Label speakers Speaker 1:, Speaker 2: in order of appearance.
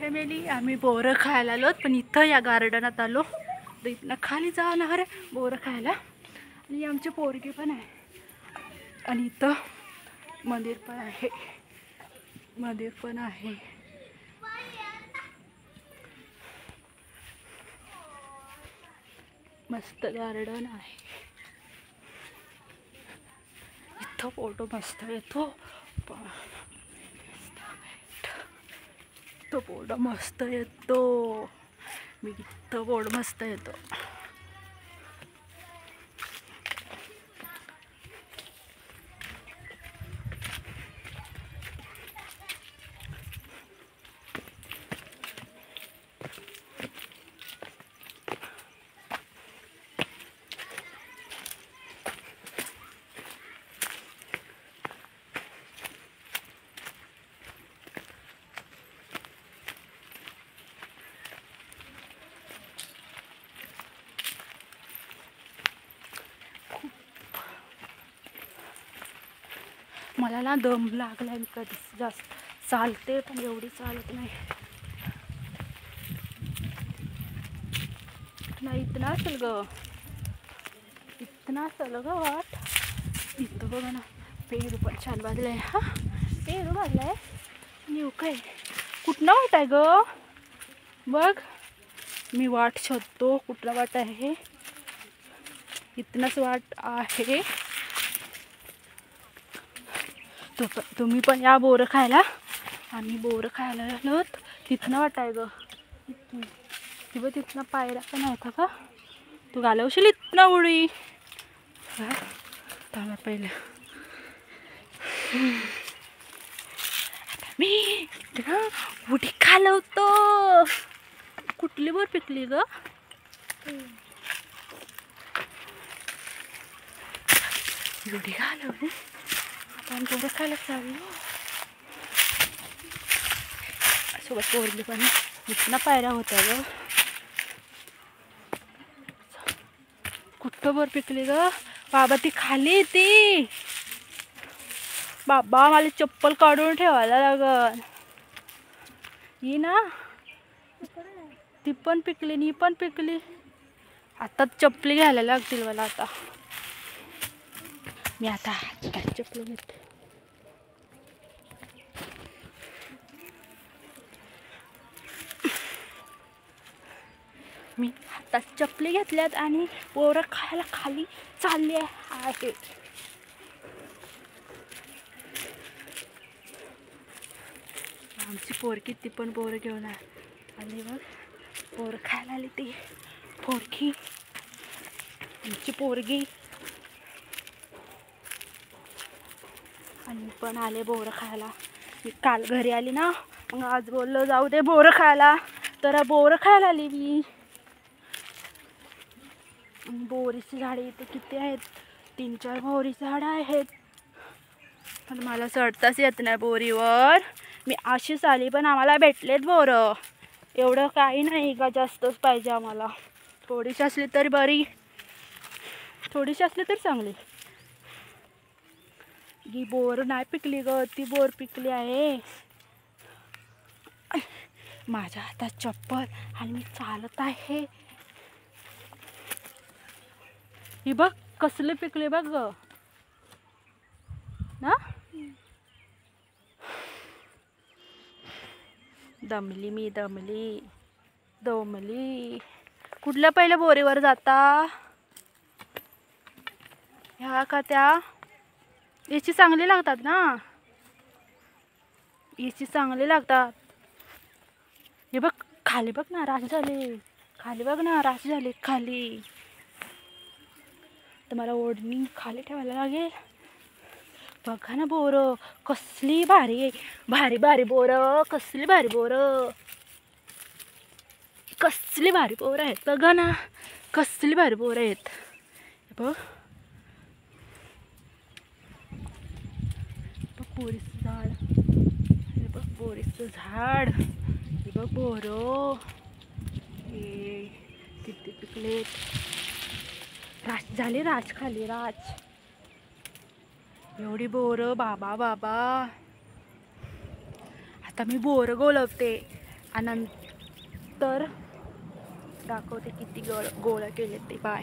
Speaker 1: Family आम्ही बोरं खायला आलो, पण इथं या गार्डनात आलो तर इथनं खाली जाणार बोरं खायला. आणि आमची पोरगी पण आहे आणि इथं मंदिर पण आहे, मंदिर पण आहे. मस्त गार्डन आहे इथं. फोटो मस्त येतो, तो फोटो मस्त येतो. मी इथं फोटो मस्त येतो. मला ना दम लागलाय, मी कधी जास्त चालते पण एवढी चालत नाही. नाही इतना असेल ग, इतना असेल ग वाट. इथं बघा ना, पेरू पण छान भाजलाय. हा पेरू भाजलाय नेऊ काय, कुठनं वाट आहे ग? बघ मी वाट शोधतो, कुठला वाट आहे. इथनच वाट आहे. तुम्ही पण या बोरं खायला. आम्ही बोरं खायला आलो, तिथनं वाट आहे ग. किंवा तिथनं पायऱ्या पण आहेत का? तू घालवशील इथनं उडी. थांबा पहिलं, मी उडी घालवतो. कुठली बोर पिकली ग? उडी घालवली. आपण बोरं खायला चाललो. सोबत पोरली पण इथनं पायऱ्या होत्या ग. कुठं बोर पिकली ग बाबा? ती खाली ती. बाबा मला चप्पल काढून ठेवायला लागल. ही ना, ती पण पिकली आणि ही पण पिकली. आता चप्पली घ्यायला लागतील मला. आता मी आता चप्पल घेते. मी आता चप्पली घेतल्यात आणि बोरं खायला खाली चालली आहे. आमची पोरगी ती पण बोरं घेऊन आली बघ. बोरं खायला आली ती पोरगी, आमची पोरगी. आणि पण आले बोरं खायला. मी काल घरी आली ना, मग आज बोललो जाऊ दे बोरं खायला, तर बोरं खायला आली मी. बोरीची झाडे इथे किती आहेत, 3-4 बोरीची झाडं आहेत. पण मला चढताच येत नाही बोरीवर. मी अशीच आली, पण आम्हाला भेटलेत बोरं. एवढं काही नाही का, जास्तच पाहिजे आम्हाला. थोडीशी असली तरी बरी, थोडीशी असली तरी चांगली. ही बोर नाही पिकली ग, ती बोर पिकली आहे. माझ्या हातात चप्पल आणि मी चालत आहे. ही बघ कसले पिकले बघ ग ना. दमली मी, दमली. कुठल्या पहिल्या बोरीवर जाता? ह्या का त्या? याची चांगली लागतात ना, याची चांगली लागतात. हे बघ खाली बघ ना, राश झाली. खाली बघ ना, राश झाली खाली. तर मला ओढणी खाली ठेवायला लागेल. बघा ना बोरं कसली भारी आहे. भारी भारी बोरं, कसली भारी बोरं, कसली भारी बोरं आहेत. बघा ना कसली भारी बोरं आहेत. बघ बोरीचं झाड, हे बघ बोरीचं झाड. हे बघ बोरं, हे किती पिकलेत. राश झाली, राश खाली राश. एवढी बोरं बाबा बाबा. आता मी बोरं गोलवते. आणि नंतर दाखवते किती गोळा केले ते. बाय.